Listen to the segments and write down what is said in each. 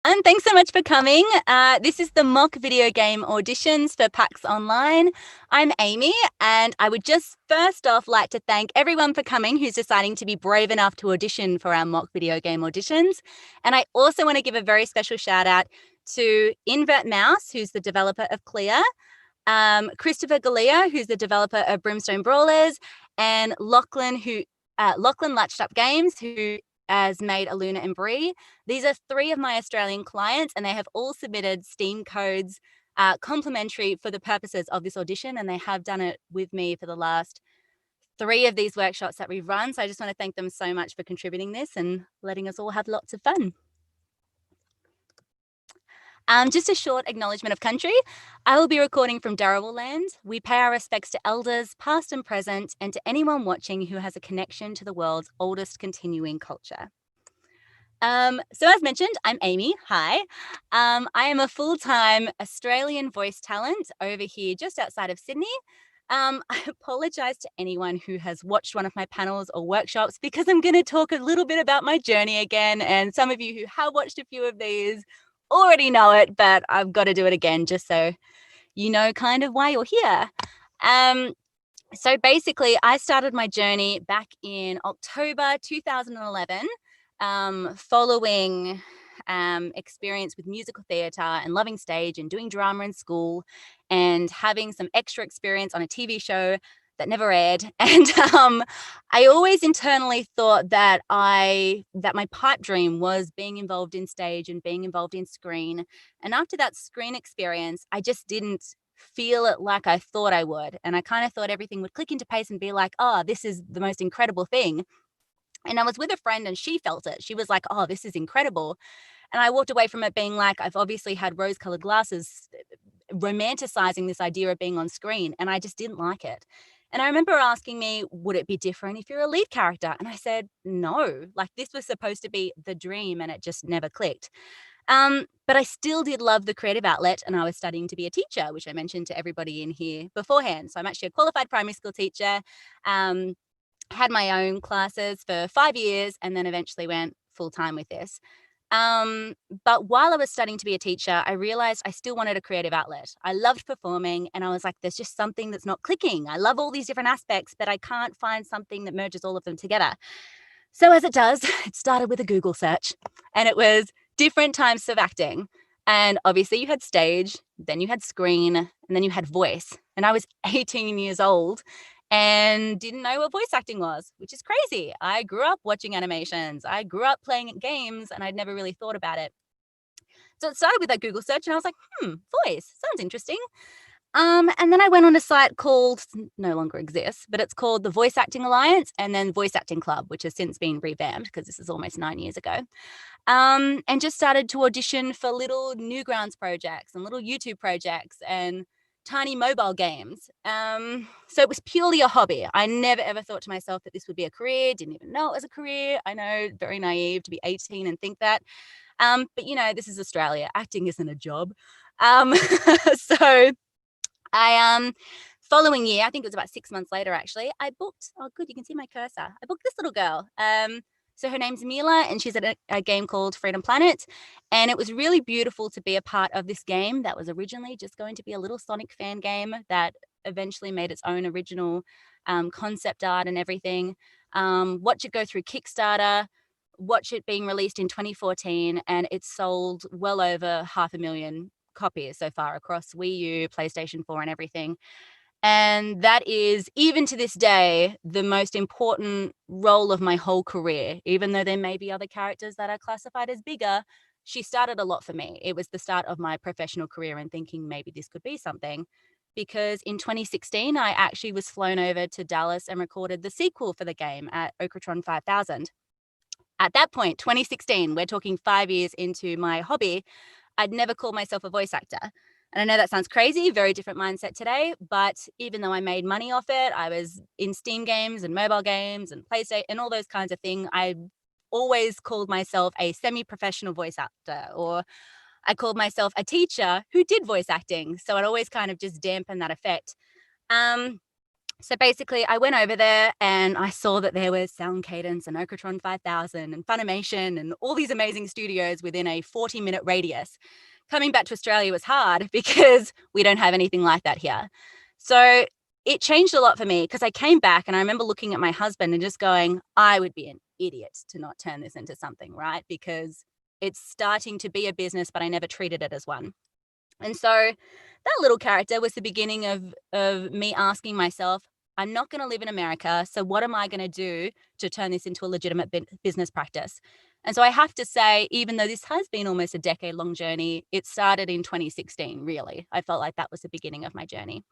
And thanks so much for coming. This is the mock video game auditions for PAX Online. I'm Amy, and I would just first off like to thank everyone for coming who's deciding to be brave enough to audition for our mock video game auditions. And I also want to give a very special shout out to Invert Mouse, who's the developer of Clear, Christopher Galea, who's the developer of Brimstone Brawlers, and Lachlan Latched Up Games, who has made Aluna and Bree. These are three of my Australian clients, and they have all submitted Steam codes complimentary for the purposes of this audition, and they have done it with me for the last 3 of these workshops that we've run. So I just want to thank them so much for contributing this and letting us all have lots of fun. Just a short acknowledgement of country. I will be recording from Dharawal land. We pay our respects to elders, past and present, and to anyone watching who has a connection to the world's oldest continuing culture. So as mentioned, I'm Amy. Hi. I am a full-time Australian voice talent over here just outside of Sydney. I apologize to anyone who has watched one of my panels or workshops because I'm going to talk a little bit about my journey again, and some of you who have watched a few of these already know it, but I've got to do it again just so you know kind of why you're here. So basically, I started my journey back in October 2011, following experience with musical theatre and loving stage and doing drama in school and having some extra experience on a TV show that never aired. And I always internally thought that my pipe dream was being involved in stage and being involved in screen. And after that screen experience, I just didn't feel it like I thought I would. And I kind of thought everything would click into place and be like, oh, this is the most incredible thing. And I was with a friend and she felt it. She was like, oh, this is incredible. And I walked away from it being like, I've obviously had rose-colored glasses romanticizing this idea of being on screen, and I just didn't like it. And I remember asking me, would it be different if you're a lead character? And I said, no, like this was supposed to be the dream and it just never clicked. But I still did love the creative outlet, and I was studying to be a teacher, which I mentioned to everybody in here beforehand. So I'm actually a qualified primary school teacher, had my own classes for 5 years, and then eventually went full-time with this. But while I was studying to be a teacher, I realized I still wanted a creative outlet. I loved performing, and I was like, there's just something that's not clicking. I love all these different aspects, but I can't find something that merges all of them together. So as it does, it started with a Google search, and it was different types of acting. And obviously you had stage, then you had screen, and then you had voice. And I was 18 years old and didn't know what voice acting was, which is crazy. I grew up watching animations. I grew up playing games, and I'd never really thought about it. So it started with that Google search, and I was like, voice, sounds interesting. And then I went on a site called, no longer exists, but it's called the Voice Acting Alliance, and then Voice Acting Club, which has since been revamped because this is almost 9 years ago. And just started to audition for little Newgrounds projects and little YouTube projects and tiny mobile games. So it was purely a hobby. I never ever thought to myself that this would be a career, didn't even know it was a career. I know, very naive to be 18 and think that. But you know, this is Australia. Acting isn't a job. So I following year, I think it was about 6 months later actually, I booked, oh good, you can see my cursor. I booked this little girl. So her name's Mila, and she's at a game called Freedom Planet. And it was really beautiful to be a part of this game that was originally just going to be a little Sonic fan game that eventually made its own original concept art and everything. Watch it go through Kickstarter, watch it being released in 2014, and it's sold well over 500,000 copies so far across Wii U, PlayStation 4 and everything. And that is, even to this day, the most important role of my whole career. Even though there may be other characters that are classified as bigger, she started a lot for me. It was the start of my professional career and thinking maybe this could be something. Because in 2016, I actually was flown over to Dallas and recorded the sequel for the game at Okratron 5000. At that point, 2016, we're talking 5 years into my hobby, I'd never called myself a voice actor. And I know that sounds crazy, very different mindset today, but even though I made money off it, I was in Steam games and mobile games and PlayStation and all those kinds of things. I always called myself a semi-professional voice actor, or I called myself a teacher who did voice acting. So it always kind of just dampened that effect. So basically, I went over there and I saw that there was Sound Cadence and Ocratron 5000 and Funimation and all these amazing studios within a 40-minute radius. Coming back to Australia was hard because we don't have anything like that here. So it changed a lot for me because I came back and I remember looking at my husband and just going, I would be an idiot to not turn this into something, right? Because it's starting to be a business, but I never treated it as one. And so that little character was the beginning of me asking myself, I'm not going to live in America. So what am I going to do to turn this into a legitimate business practice? And so I have to say, even though this has been almost a decade-long journey, it started in 2016, really. I felt like that was the beginning of my journey.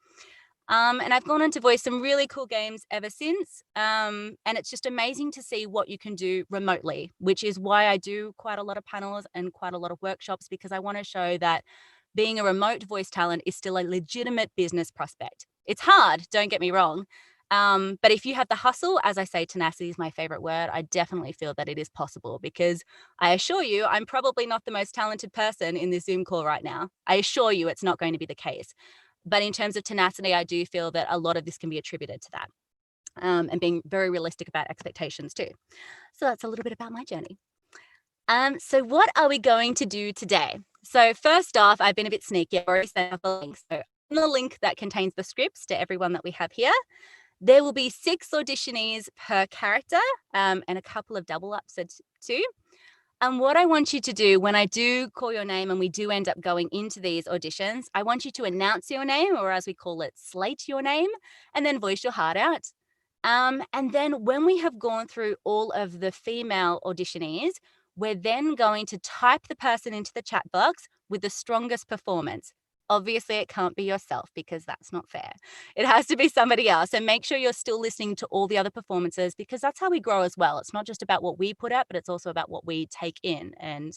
And I've gone on to voice some really cool games ever since. And it's just amazing to see what you can do remotely, which is why I do quite a lot of panels and quite a lot of workshops, because I want to show that being a remote voice talent is still a legitimate business prospect. It's hard, don't get me wrong. But if you have the hustle, as I say, tenacity is my favorite word, I definitely feel that it is possible, because I assure you, I'm probably not the most talented person in this Zoom call right now. I assure you it's not going to be the case. But in terms of tenacity, I do feel that a lot of this can be attributed to that, and being very realistic about expectations too. So that's a little bit about my journey. So what are we going to do today? So first off, I've been a bit sneaky. I've already sent up a link. So in the link that contains the scripts to everyone that we have here, there will be 6 auditionees per character, and a couple of double ups too. And what I want you to do when I do call your name and we do end up going into these auditions, I want you to announce your name, or as we call it, slate your name, and then voice your heart out. And then when we have gone through all of the female auditionees, we're then going to type the person into the chat box with the strongest performance. Obviously, it can't be yourself because that's not fair. It has to be somebody else. And make sure you're still listening to all the other performances, because that's how we grow as well. It's not just about what we put out, but it's also about what we take in and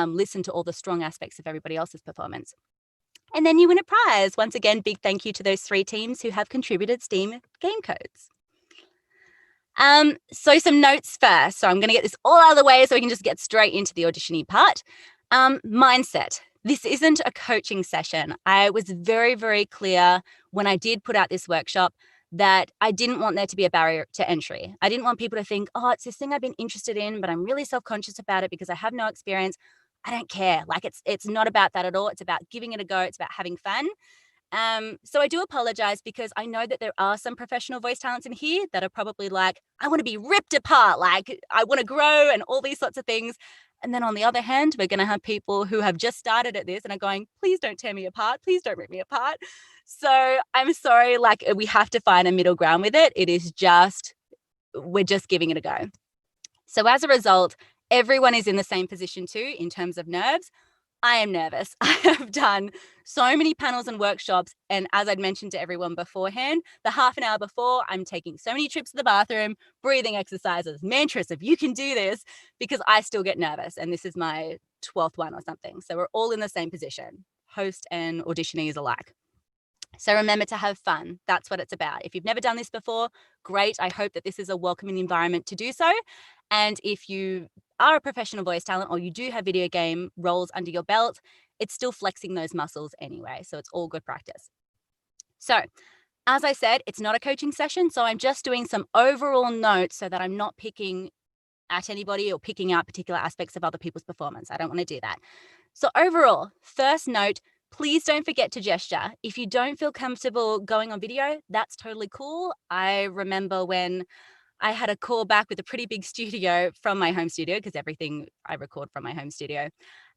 listen to all the strong aspects of everybody else's performance. And then you win a prize. Once again, big thank you to those 3 teams who have contributed Steam game codes. So some notes first. So I'm going to get this all out of the way so we can just get straight into the auditioning part. Mindset. This isn't a coaching session. I was very, very clear when I did put out this workshop that I didn't want there to be a barrier to entry. I didn't want people to think, oh, it's this thing I've been interested in, but I'm really self-conscious about it because I have no experience. I don't care. Like it's not about that at all. It's about giving it a go. It's about having fun. So I do apologize, because I know that there are some professional voice talents in here that are probably like, I want to be ripped apart, like I want to grow and all these sorts of things. And then on the other hand, we're going to have people who have just started at this and are going, please don't tear me apart. Please don't rip me apart. So I'm sorry, like we have to find a middle ground with it. It is just, we're just giving it a go. So as a result, everyone is in the same position too in terms of nerves. I am nervous. I have done so many panels and workshops. And as I'd mentioned to everyone beforehand, the half an hour before, I'm taking so many trips to the bathroom, breathing exercises, mantras of you can do this, because I still get nervous. And this is my 12th one or something. So we're all in the same position, host and auditionees alike. So remember to have fun. That's what it's about. If you've never done this before, great. I hope that this is a welcoming environment to do so. And if you are a professional voice talent or you do have video game roles under your belt, it's still flexing those muscles anyway. So it's all good practice. So as I said, it's not a coaching session. So I'm just doing some overall notes so that I'm not picking at anybody or picking out particular aspects of other people's performance. I don't want to do that. So overall, first note, please don't forget to gesture. If you don't feel comfortable going on video, that's totally cool. I remember when I had a call back with a pretty big studio from my home studio, because everything I record from my home studio.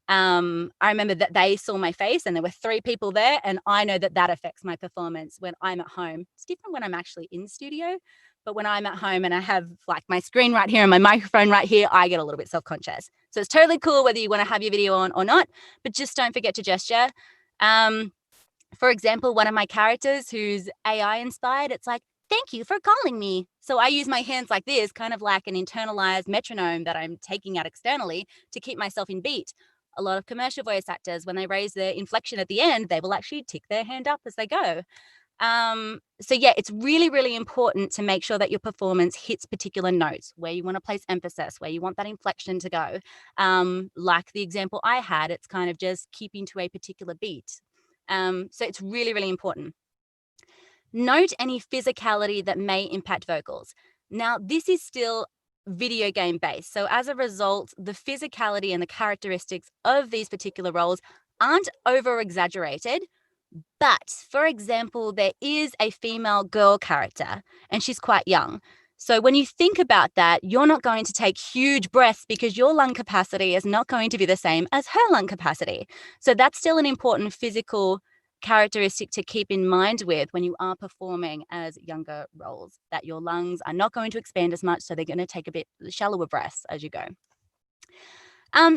I remember that they saw my face and there were 3 people there, and I know that that affects my performance when I'm at home. It's different when I'm actually in studio, but when I'm at home and I have like my screen right here and my microphone right here, I get a little bit self-conscious. So it's totally cool whether you want to have your video on or not, but just don't forget to gesture. For example, one of my characters who's AI inspired, it's like, thank you for calling me. So I use my hands like this, kind of like an internalized metronome that I'm taking out externally to keep myself in beat. A lot of commercial voice actors, when they raise their inflection at the end, they will actually tick their hand up as they go. So yeah, it's really, really important to make sure that your performance hits particular notes, where you want to place emphasis, where you want that inflection to go. Like the example I had, it's kind of just keeping to a particular beat. So it's really, really important. Note any physicality that may impact vocals. Now, this is still video game based. So as a result, the physicality and the characteristics of these particular roles aren't over exaggerated. But for example, there is a female girl character and she's quite young. So when you think about that, you're not going to take huge breaths because your lung capacity is not going to be the same as her lung capacity. So that's still an important physical characteristic to keep in mind with when you are performing as younger roles, that your lungs are not going to expand as much, so they're going to take a bit shallower breaths as you go.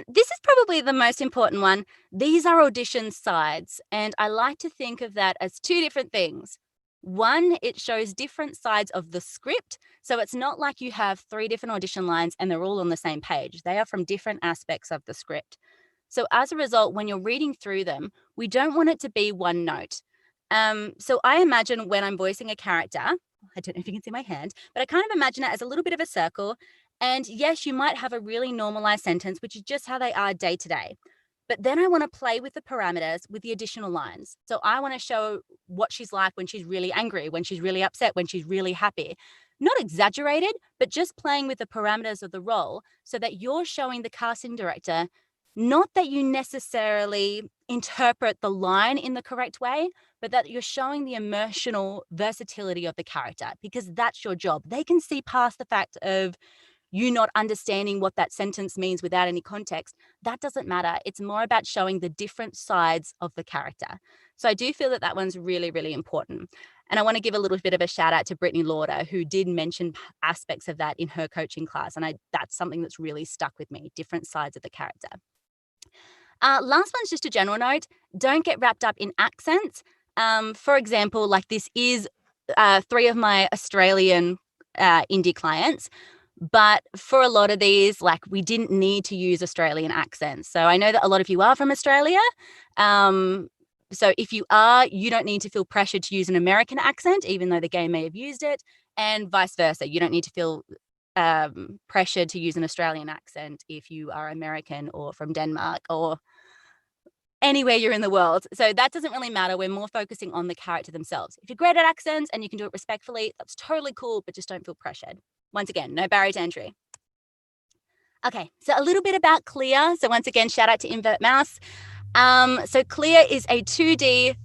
This is probably the most important one. These are audition sides, and I like to think of that as two different things. One, it shows different sides of the script. So it's not like you have 3 different audition lines and they're all on the same page. They are from different aspects of the script. So as a result, when you're reading through them, we don't want it to be one note. So I imagine when I'm voicing a character, I don't know if you can see my hand, but I kind of imagine it as a little bit of a circle. And yes, you might have a really normalized sentence, which is just how they are day to day. But then I want to play with the parameters with the additional lines. So I want to show what she's like when she's really angry, when she's really upset, when she's really happy. Not exaggerated, but just playing with the parameters of the role so that you're showing the casting director, not that you necessarily interpret the line in the correct way, but that you're showing the emotional versatility of the character, because that's your job. They can see past the fact of you not understanding what that sentence means without any context. That doesn't matter. It's more about showing the different sides of the character. So I do feel that that one's really, really important. And I want to give a little bit of a shout out to Brittany Lauder, who did mention aspects of that in her coaching class. And that's something that's really stuck with me, different sides of the character. Last one's just a general note. Don't get wrapped up in accents. For example, like this is 3 of my Australian indie clients. But for a lot of these, like, we didn't need to use Australian accents. So I know that a lot of you are from Australia. So if you are, you don't need to feel pressured to use an American accent, even though the game may have used it, and vice versa. You don't need to feel pressured to use an Australian accent if you are American or from Denmark or anywhere you're in the world. So that doesn't really matter. We're more focusing on the character themselves. If you're great at accents and you can do it respectfully, that's totally cool, but just don't feel pressured. Once again, no barrier to entry. Okay, so a little bit about Clear. So once again, shout out to Invert Mouse. So Clear is a 2D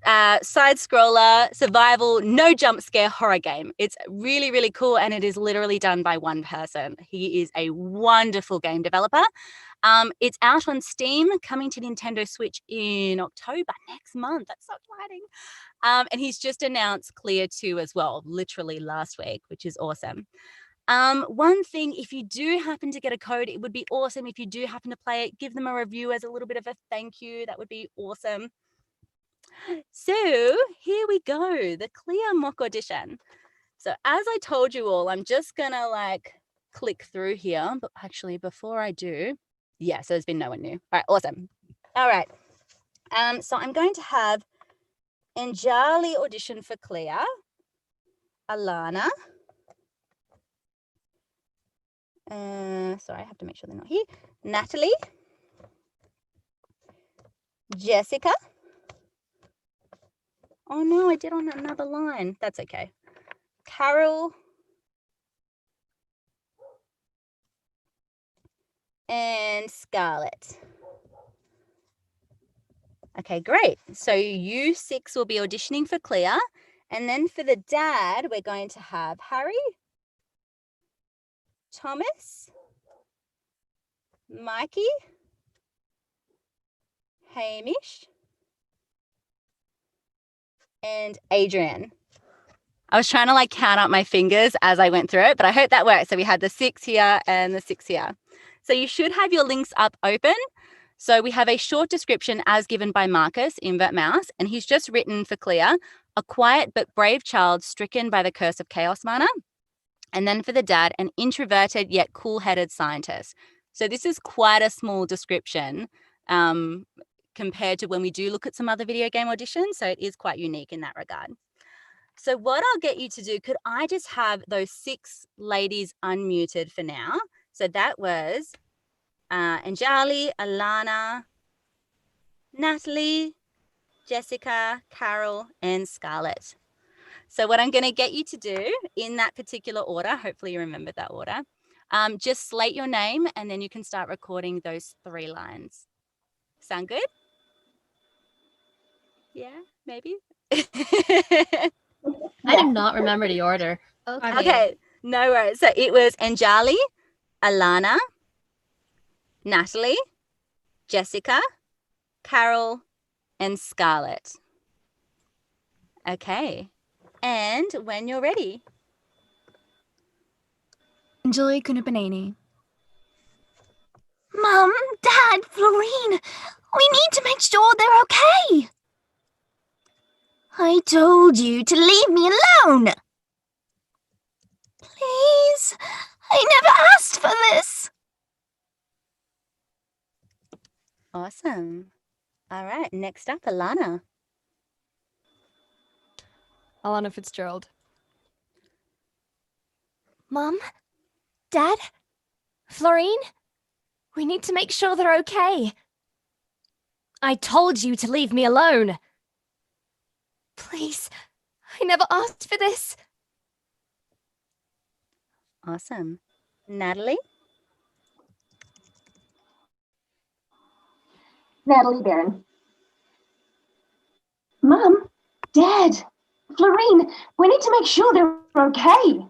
side scroller, survival, no jump scare horror game. It's really, really cool, and it is literally done by one person. He is a wonderful game developer. It's out on Steam, coming to Nintendo Switch in October next month. That's so exciting. And he's just announced Clear 2 as well, literally last week, which is awesome. One thing, if you do happen to get a code, it would be awesome. If you do happen to play it, give them a review as a little bit of a thank you. That would be awesome. So here we go, the Clear mock audition. So as I told you all, I'm just gonna click through here, but actually before I do, yeah, so there's been no one new. All right, awesome. All right, so I'm going to have Angeli audition for Clear, Alana, sorry, I have to make sure they're not here, Natalie, Jessica. Oh no, I did on another line. That's okay. Carol, and Scarlett. Okay, great. So you 6 will be auditioning for Clear. And then for the dad, we're going to have Harry, Thomas, Mikey, Hamish, and Adrian. I was trying to count up my fingers as I went through it, but I hope that works. So we had the 6 here and the 6 here. So you should have your links up open. So we have a short description as given by Marcus, Invert Mouse, and he's just written for Clear, a quiet but brave child stricken by the curse of Chaos Mana. And then for the dad, an introverted yet cool-headed scientist. So this is quite a small description compared to when we do look at some other video game auditions. So it is quite unique in that regard. So what I'll get you to do, could I just have those 6 ladies unmuted for now? So that was Angeli, Alana, Natalie, Jessica, Carol, and Scarlett. So what I'm going to get you to do in that particular order, hopefully you remember that order, just slate your name and then you can start recording those 3 lines. Sound good? Yeah, maybe? I do not remember the order. Okay, no worries. So it was Angeli, Alana, Natalie, Jessica, Carol, and Scarlett. Okay, and when you're ready. Angeli Kunupineni. Mum, Dad, Florine, we need to make sure they're okay. I told you to leave me alone. Please, I never asked for this. Awesome. All right, next up, Alana. Alana Fitzgerald. Mum, Dad, Florine, we need to make sure they're okay. I told you to leave me alone. Please, I never asked for this. Awesome. Natalie? Natalie Barron. Mom, Dad, Florine, we need to make sure they're okay.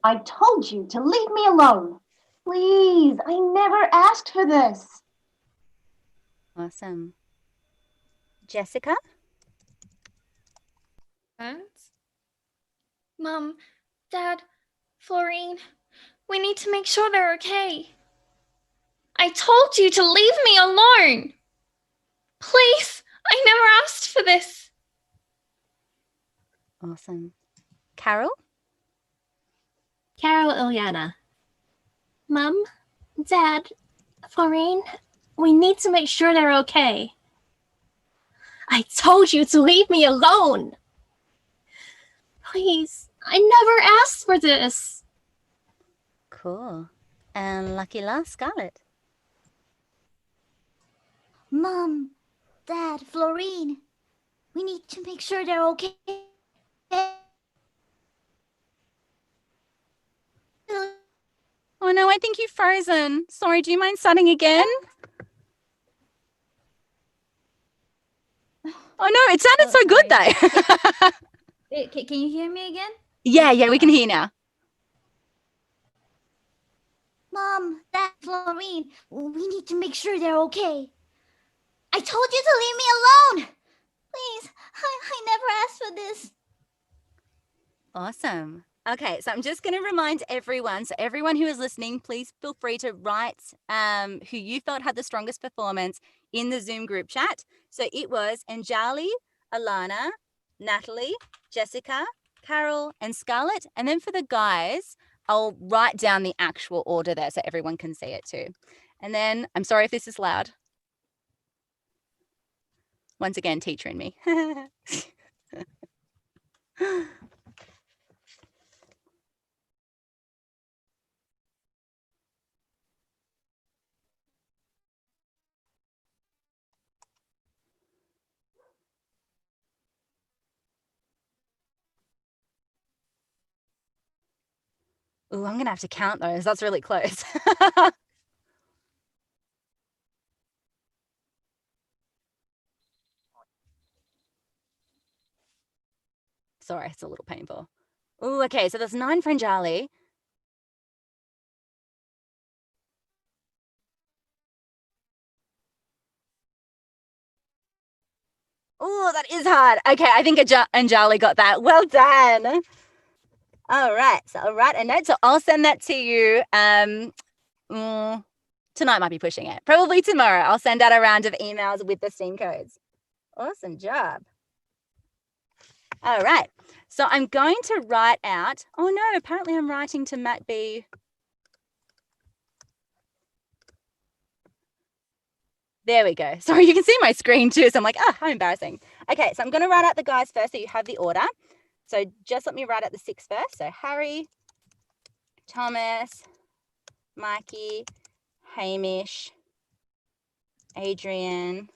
I told you to leave me alone. Please, I never asked for this. Awesome. Jessica? Mum, Dad, Florine, we need to make sure they're okay. I told you to leave me alone. Please, I never asked for this. Awesome. Carol? Carol Ilyana. Mum, Dad, Florine, we need to make sure they're okay. I told you to leave me alone. Please, I never asked for this. Cool. And lucky last, Scarlett. Mom, Dad, Florine, we need to make sure they're okay. Oh no, I think you've frozen. Sorry, do you mind starting again? Oh no, it sounded so good though. Can you hear me again? Yeah, we can hear now. Mom, Dad, Florine, we need to make sure they're okay. I told you to leave me alone. Please, I never asked for this. Awesome. Okay, so I'm just going to remind everyone, so everyone who is listening, please feel free to write who you felt had the strongest performance in the Zoom group chat. So it was Angeli, Alana, Natalie, Jessica, Carol, and Scarlett. And then for the guys, I'll write down the actual order there so everyone can see it too. And then, I'm sorry if this is loud. Once again, teacher in me. Ooh, I'm going to have to count those. That's really close. Sorry, it's a little painful. Ooh, okay, so there's 9 for Angeli. Ooh, that is hard. Okay, I think Angeli got that. Well done. All right, so I'll write a note. So I'll send that to you. Tonight might be pushing it. Probably tomorrow. I'll send out a round of emails with the scene codes. Awesome job. All right, so I'm going to write out. Oh no, apparently I'm writing to Matt B. There we go. Sorry, you can see my screen too. So I'm like, how embarrassing. Okay, so I'm going to write out the guys first so you have the order. So just let me write out the 6 first. So Harry, Thomas, Mikey, Hamish, Adrian,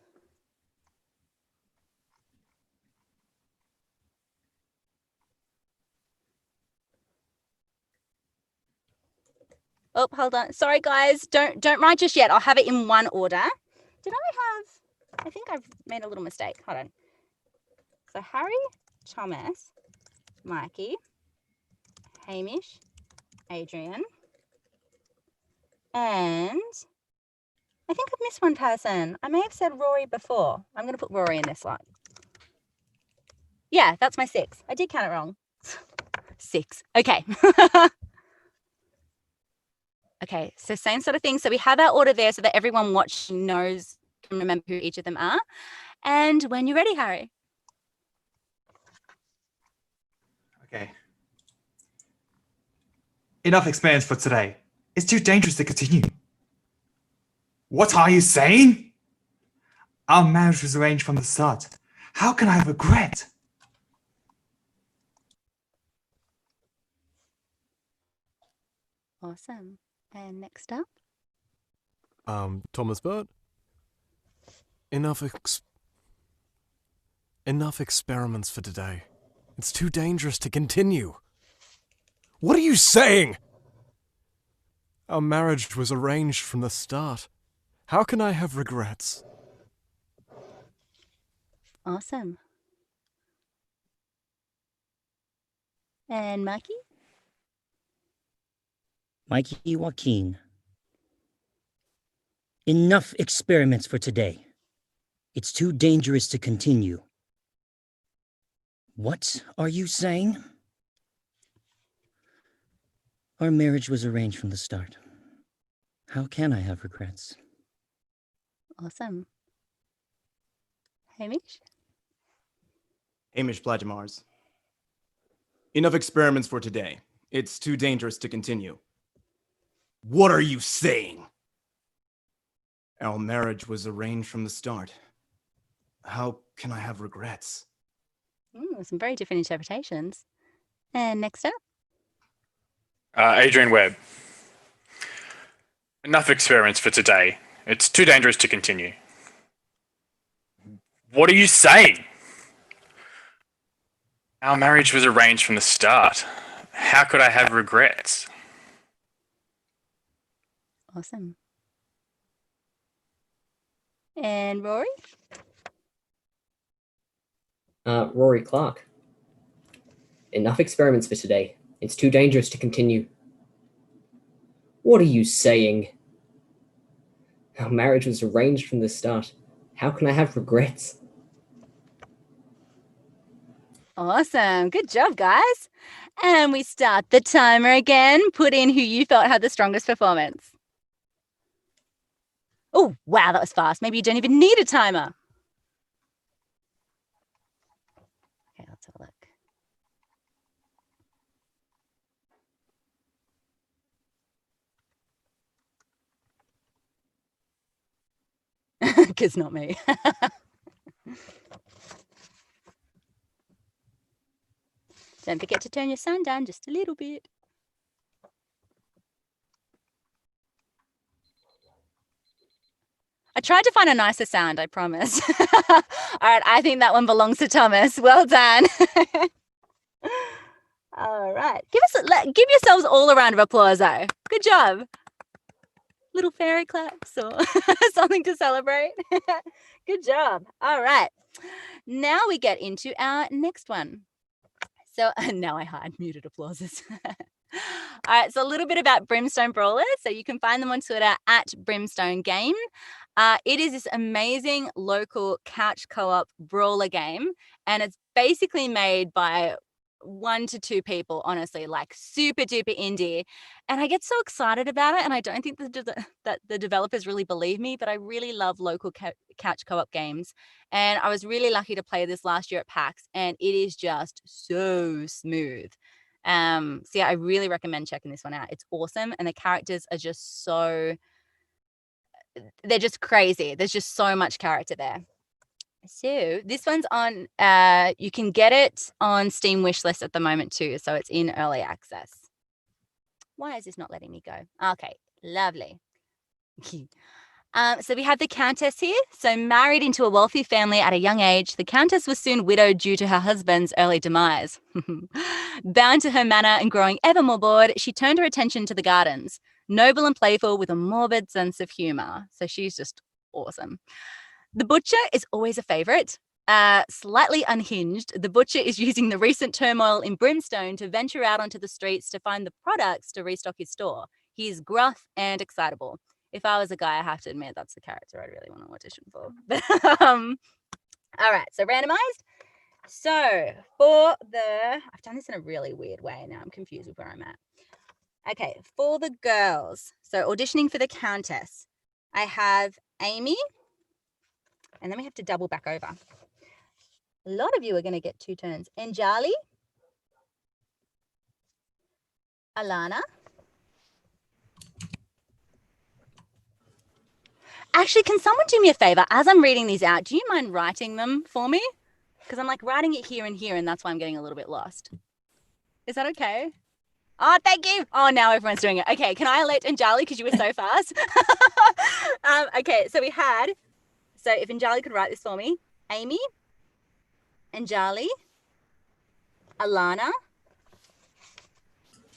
Oh, hold on. Sorry, guys. Don't write just yet. I'll have it in one order. I think I've made a little mistake. Hold on. So Harry, Thomas, Mikey, Hamish, Adrian, and I think I've missed one person. I may have said Rory before. I'm going to put Rory in this lot. Yeah, that's my 6. I did count it wrong. 6. Okay. Okay, so same sort of thing. So we have our order there so that everyone watching knows, can remember who each of them are. And when you're ready, Harry. Okay. Enough experience for today. It's too dangerous to continue. What are you saying? Our marriage was arranged from the start. How can I regret? Awesome. And next up? Thomas Burt. Enough experiments for today. It's too dangerous to continue. What are you saying? Our marriage was arranged from the start. How can I have regrets? Awesome. And Mikey? Mikey Joaquin. Enough experiments for today. It's too dangerous to continue. What are you saying? Our marriage was arranged from the start. How can I have regrets? Awesome. Hamish? Hamish Plagimars. Enough experiments for today. It's too dangerous to continue. What are you saying? Our marriage was arranged from the start. How can I have regrets? Some very different interpretations. And next up? Adrian Webb. Enough experiments for today. It's too dangerous to continue. What are you saying? Our marriage was arranged from the start. How could I have regrets? Awesome. And Rory? Rory Clark. Enough experiments for today. It's too dangerous to continue. What are you saying? Our marriage was arranged from the start. How can I have regrets? Awesome. Good job, guys. And we start the timer again. Put in who you felt had the strongest performance. Oh, wow, that was fast. Maybe you don't even need a timer. Okay, let's have a look. Because not me. Don't forget to turn your sound down just a little bit. I tried to find a nicer sound, I promise. All right, I think that one belongs to Thomas. Well done. All right, give yourselves all a round of applause, though. Good job. Little fairy claps or something to celebrate. Good job. All right, now we get into our next one. So now I hide muted applauses. All right, so a little bit about Brimstone Brawler. So you can find them on Twitter at Brimstone Game. It is this amazing local couch co-op brawler game, and it's basically made by 1 to 2 people, honestly, like super duper indie. And I get so excited about it, and I don't think that the developers really believe me, but I really love local couch co-op games. And I was really lucky to play this last year at PAX, and it is just so smooth. So yeah, I really recommend checking this one out. It's awesome, and the characters are just they're just crazy. There's just so much character there. So this one's on, you can get it on Steam wishlist at the moment too. So it's in early access. Why is this not letting me go? Okay, lovely. So we have the Countess here. So married into a wealthy family at a young age, the Countess was soon widowed due to her husband's early demise. Bound to her manor and growing ever more bored, she turned her attention to the gardens. noble and playful with a morbid sense of humor. So she's just awesome. The Butcher is always a favorite. Slightly unhinged, the Butcher is using the recent turmoil in Brimstone to venture out onto the streets to find the products to restock his store. He is gruff and excitable. If I was a guy, I have to admit that's the character I really want to audition for. All right, so randomized. So for I've done this in a really weird way. Now I'm confused with where I'm at. Okay, for the girls, so auditioning for the Countess, I have Amy, and then we have to double back over. A lot of you are going to get 2 turns. Angeli, Alana. Actually, can someone do me a favor? As I'm reading these out, do you mind writing them for me? Because I'm like writing it here and here, and that's why I'm getting a little bit lost. Is that okay? Oh, thank you. Oh, now everyone's doing it. Okay, can I elect Angeli because you were so fast? Okay, so if Angeli could write this for me. Amy, Angeli, Alana,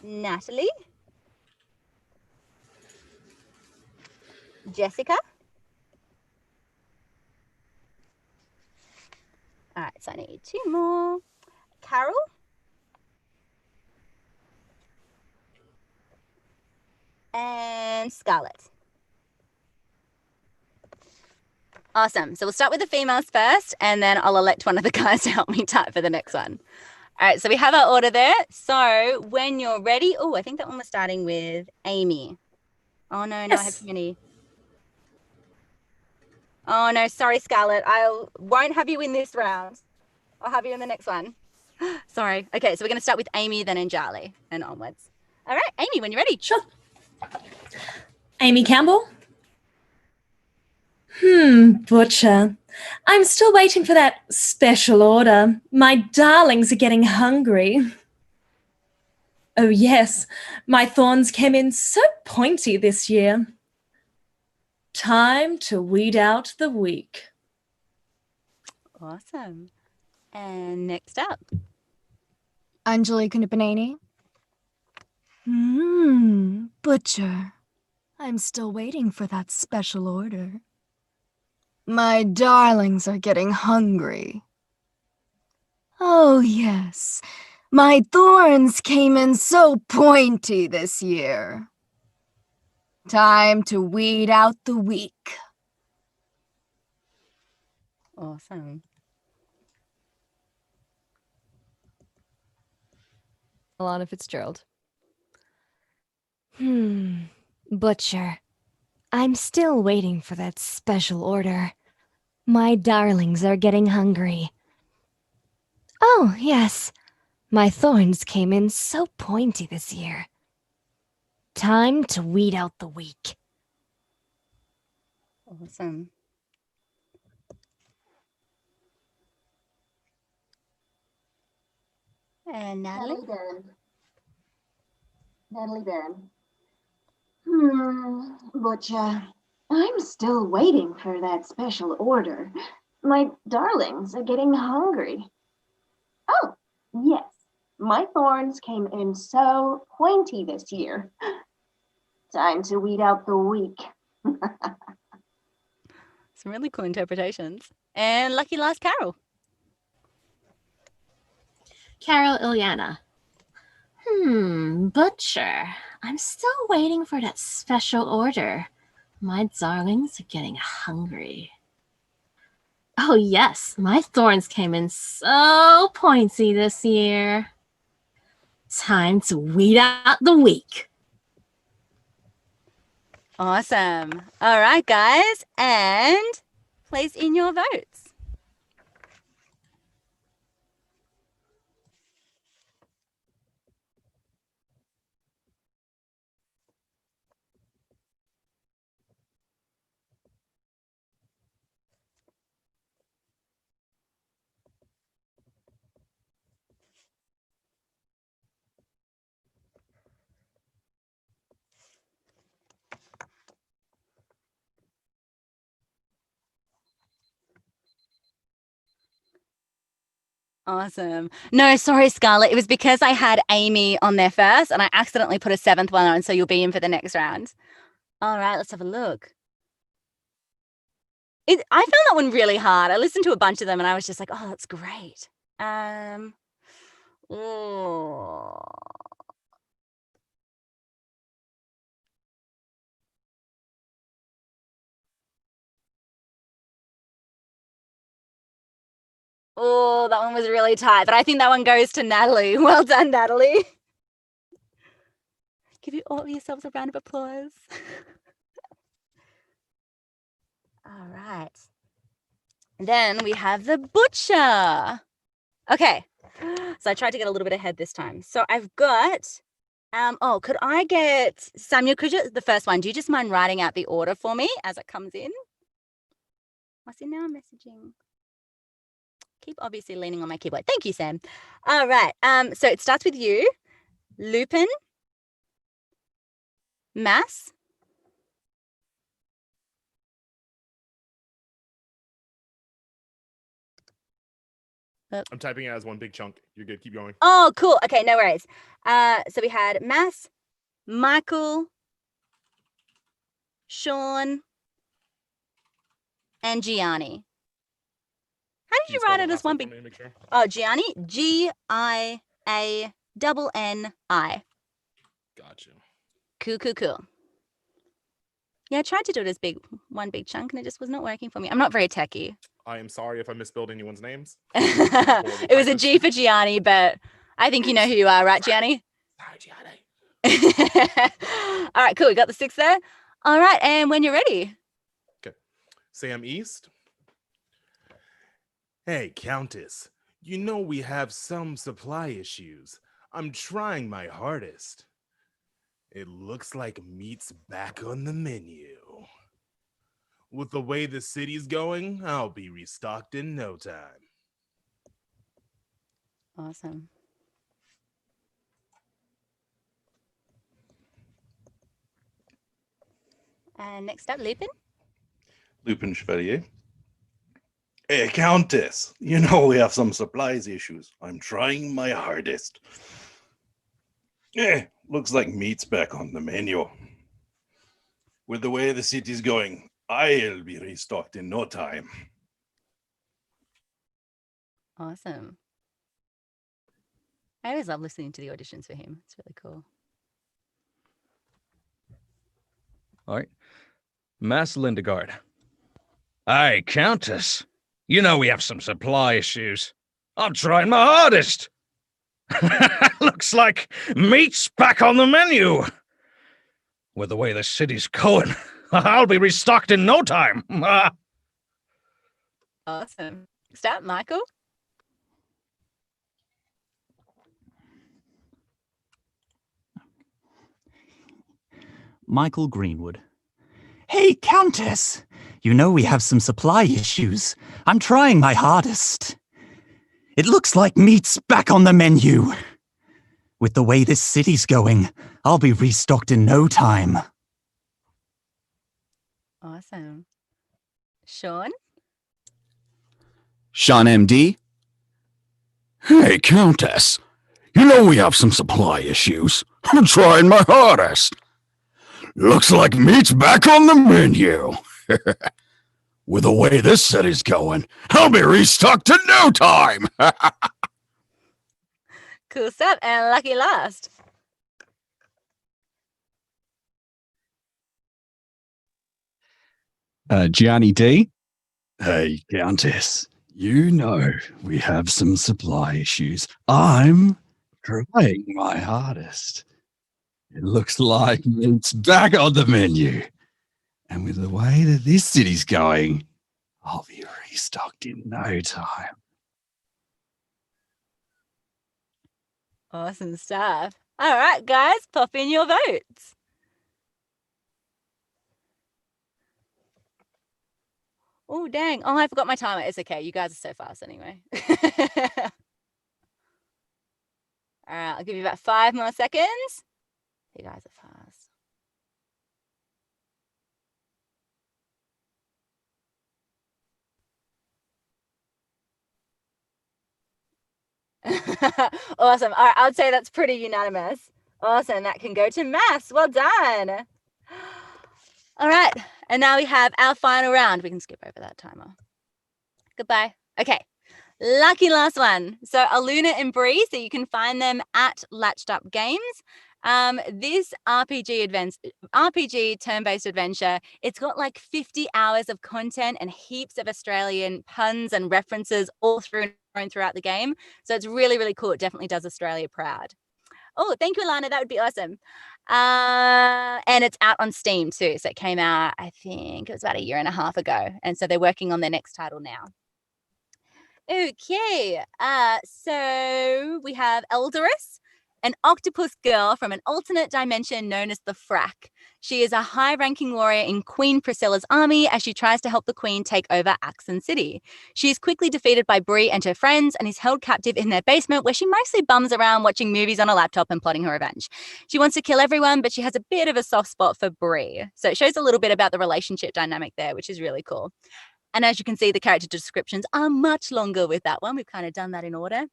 Natalie, Jessica. All right, so I need 2 more. Carol. And Scarlett. Awesome. So we'll start with the females first, and then I'll elect one of the guys to help me type for the next one. All right, so we have our order there. So when you're ready, oh, I think that one was starting with Amy. Oh, no, I have too many. Oh, no, sorry, Scarlett. I won't have you in this round. I'll have you in the next one. Sorry. Okay, so we're going to start with Amy, then Angeli, and onwards. All right, Amy, when you're ready. Sure. Amy Campbell? Butcher. I'm still waiting for that special order. My darlings are getting hungry. Oh, yes, my thorns came in so pointy this year. Time to weed out the weak. Awesome. And next up. Angeli Kunipineni. Butcher. I'm still waiting for that special order. My darlings are getting hungry. Oh, yes. My thorns came in so pointy this year. Time to weed out the weak. Awesome. Alana Fitzgerald. Butcher. I'm still waiting for that special order. My darlings are getting hungry. Oh, yes. My thorns came in so pointy this year. Time to weed out the weak. Awesome. And Natalie? Natalie Barron. Butcher. I'm still waiting for that special order. My darlings are getting hungry. Oh, yes. My thorns came in so pointy this year. Time to weed out the weak. Some really cool interpretations. And lucky last, Carol. Carol Ilyana. Butcher. I'm still waiting for that special order. My darlings are getting hungry. Oh, yes, my thorns came in so pointy this year. Time to weed out the weak. Awesome. All right, guys. And place in your votes. Awesome. No, sorry, Scarlett. It was because I had Aimee on there first and I accidentally put a 7th one on, so you'll be in for the next round. All right, let's have a look. I found that one really hard. I listened to a bunch of them and I was just like, oh, that's great. Oh. Oh, that one was really tight, but I think that one goes to Natalie. Well done, Natalie. Give you all of yourselves a round of applause. All right. Then we have the butcher. Okay. So I tried to get a little bit ahead this time. So I've got, could I get, Samuel, the first one, do you just mind writing out the order for me as it comes in? I see now I'm messaging. Keep obviously leaning on my keyboard. Thank you, Sam. All right. So it starts with you, Lupin, Mass, I'm typing it as one big chunk. You're good. Keep going. Oh, cool. Okay, no worries. So we had Mass, Michael, Sean, and Gianni. How did you write it as one big? Sure? Oh, Gianni, Gianni. Gotcha. Cool. Yeah, I tried to do it as one big chunk, and it just was not working for me. I'm not very techie. I am sorry if I misspelled anyone's names. It was a G for Gianni, but I think you know who you are, right, Gianni? Sorry, Gianni. All right, cool. We got the 6 there. All right, and when you're ready. Okay. Sam East. Hey, Countess. You know we have some supply issues. I'm trying my hardest. It looks like meat's back on the menu. With the way the city's going, I'll be restocked in no time. Awesome. And next up, Lupin. Lupinsver. Hey, Countess. You know we have some supplies issues. I'm trying my hardest. Looks like meat's back on the menu. With the way the city's going, I'll be restocked in no time. Awesome. I always love listening to the auditions for him. It's really cool. All right. Mass Lindegard. Hey, Countess. You know we have some supply issues. I'm trying my hardest. Looks like meat's back on the menu. With the way the city's going, I'll be restocked in no time. Awesome. Next up, Michael. Michael Greenwood. Hey, Countess! You know we have some supply issues. I'm trying my hardest. It looks like meat's back on the menu. With the way this city's going, I'll be restocked in no time. Awesome. Sean? Sean MD. Hey, Countess. You know we have some supply issues. I'm trying my hardest. Looks like meat's back on the menu. With the way this city's going, I'll be restocked in no time. Cool stuff. And lucky last. Gianni D. Hey, Countess. You know we have some supply issues. I'm trying my hardest. It looks like meat's back on the menu. And with the way that this city's going, I'll be restocked in no time. Awesome stuff. All right, guys, pop in your votes. Oh, dang. Oh, I forgot my timer. It's okay. You guys are so fast anyway. All right, I'll give you about 5 more seconds. You guys are fast. Awesome. All right, I would say that's pretty unanimous. Awesome. That can go to Mass. Well done. All right. And now we have our final round. We can skip over that timer. Goodbye. Okay. Lucky last one. So Aluna and Bree, so you can find them at Latched Up Games. This RPG turn-based adventure, it's got like 50 hours of content and heaps of Australian puns and references all throughout the game. So it's really, really cool. It definitely does Australia proud. Oh, thank you, Alana. That would be awesome. And it's out on Steam too. So it came out, I think it was about 1.5 years ago. And so they're working on their next title now. Okay, so we have Eldoris, an octopus girl from an alternate dimension known as the Frack. She is a high-ranking warrior in Queen Priscilla's army as she tries to help the Queen take over Axon City. She is quickly defeated by Bree and her friends and is held captive in their basement where she mostly bums around watching movies on a laptop and plotting her revenge. She wants to kill everyone, but she has a bit of a soft spot for Bree. So it shows a little bit about the relationship dynamic there, which is really cool. And as you can see, the character descriptions are much longer with that one. We've kind of done that in order.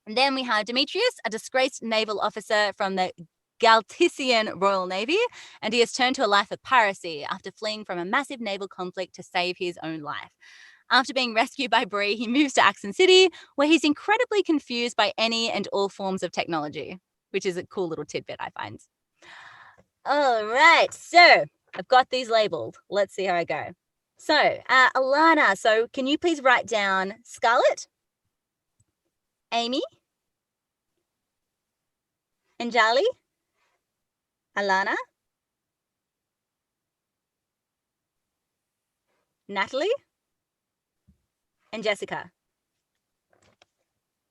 And then we have Demetrius, a disgraced naval officer from the Galtician Royal Navy, and he has turned to a life of piracy after fleeing from a massive naval conflict to save his own life. After being rescued by Bree, he moves to Axon City, where he's incredibly confused by any and all forms of technology, which is a cool little tidbit, I find. All right, so I've got these labeled. Let's see how I go. So, Alana, so can you please write down Scarlett, Amy, Angeli, Alana, Natalie, and Jessica.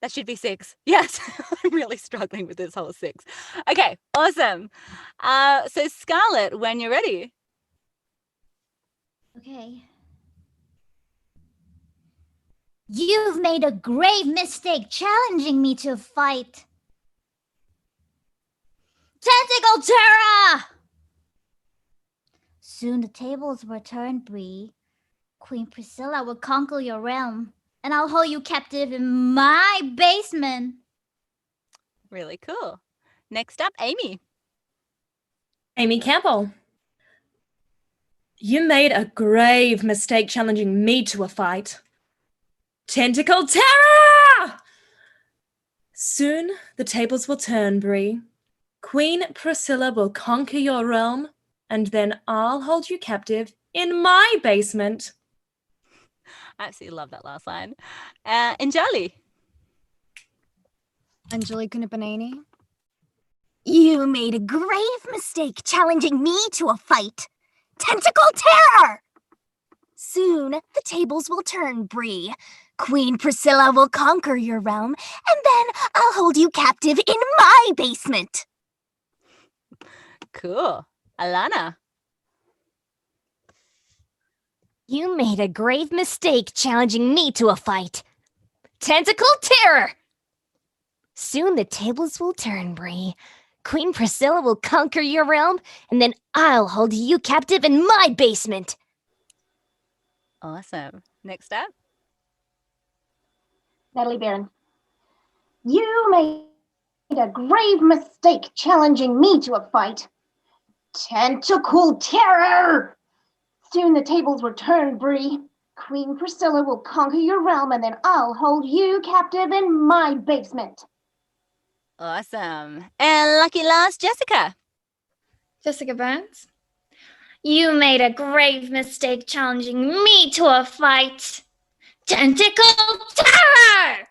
That should be 6. Yes, I'm really struggling with this whole 6. Okay, awesome. So Scarlett, when you're ready. Okay. You've made a grave mistake challenging me to a fight. Tentacle Terror! Soon the tables will turn, Bree. Queen Priscilla will conquer your realm, and I'll hold you captive in my basement. Really cool. Next up, Amy. Amy Campbell. You made a grave mistake challenging me to a fight. Tentacle Terror! Soon the tables will turn, Bree. Queen Priscilla will conquer your realm, and then I'll hold you captive in my basement. I absolutely love that last line. Angeli. Angeli Kunipanani. You made a grave mistake challenging me to a fight. Tentacle Terror! Soon the tables will turn, Bree. Queen Priscilla will conquer your realm, and then I'll hold you captive in my basement. Cool. Alana. You made a grave mistake challenging me to a fight. Tentacle Terror! Soon the tables will turn, Bree. Queen Priscilla will conquer your realm, and then I'll hold you captive in my basement. Awesome. Next up. Natalie Barron. You made a grave mistake challenging me to a fight. Tentacle Terror! Soon the tables will turn, Bree. Queen Priscilla will conquer your realm, and then I'll hold you captive in my basement. Awesome. And lucky last, Jessica. Jessica Burns. You made a grave mistake challenging me to a fight. Tentacle Terror!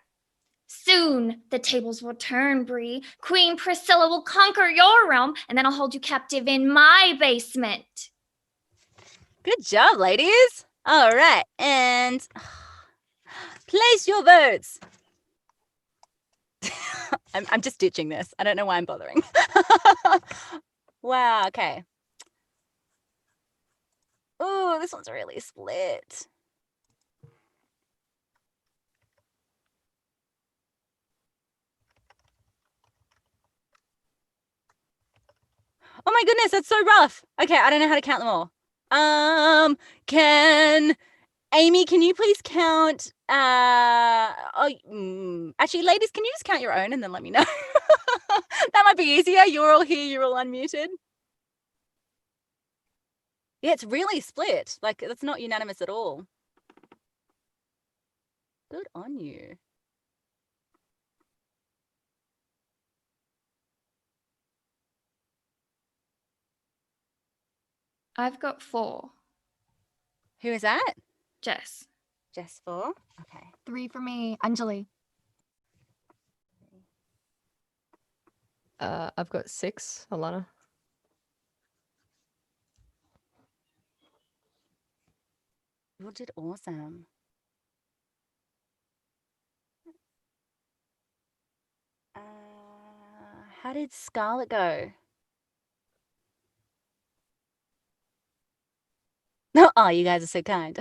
Soon the tables will turn, Bree. Queen Priscilla will conquer your realm, and then I'll hold you captive in my basement. Good job, ladies. All right. And place your votes. I'm just ditching this. I don't know why I'm bothering. Wow. Okay. Oh, this one's really split. Oh my goodness, that's so rough. Okay, I don't know how to count them all. Can Aimee, can you please count? Actually, ladies, can you just count your own and then let me know? That might be easier. You're all here. You're all unmuted. Yeah, it's really split. Like, it's not unanimous at all. Good on you. I've got 4. Who is that? Jess. Jess 4. Okay. 3 for me, Angeli. I've got 6, Alana. You did awesome. How did Scarlett go? Oh, you guys are so kind.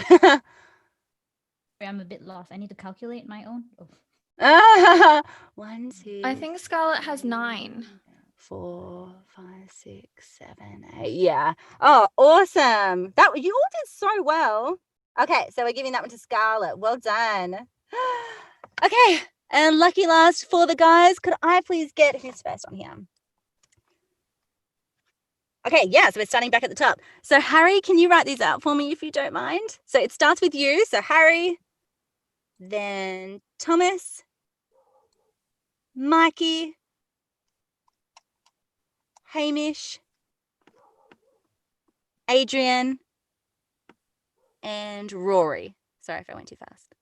I'm a bit lost. I need to calculate my own. Ah, 1, 2. I think Scarlett has 9. 4, 5, 6, 7, 8. Yeah. Oh, awesome. That you all did so well. Okay, so we're giving that one to Scarlett. Well done. Okay, and lucky last for the guys. Could I please get who's first on here? Okay, yeah, so we're starting back at the top. So Harry, can you write these out for me if you don't mind? So it starts with you. So Harry, then Thomas, Mikey, Hamish, Adrian, and Rory. Sorry if I went too fast.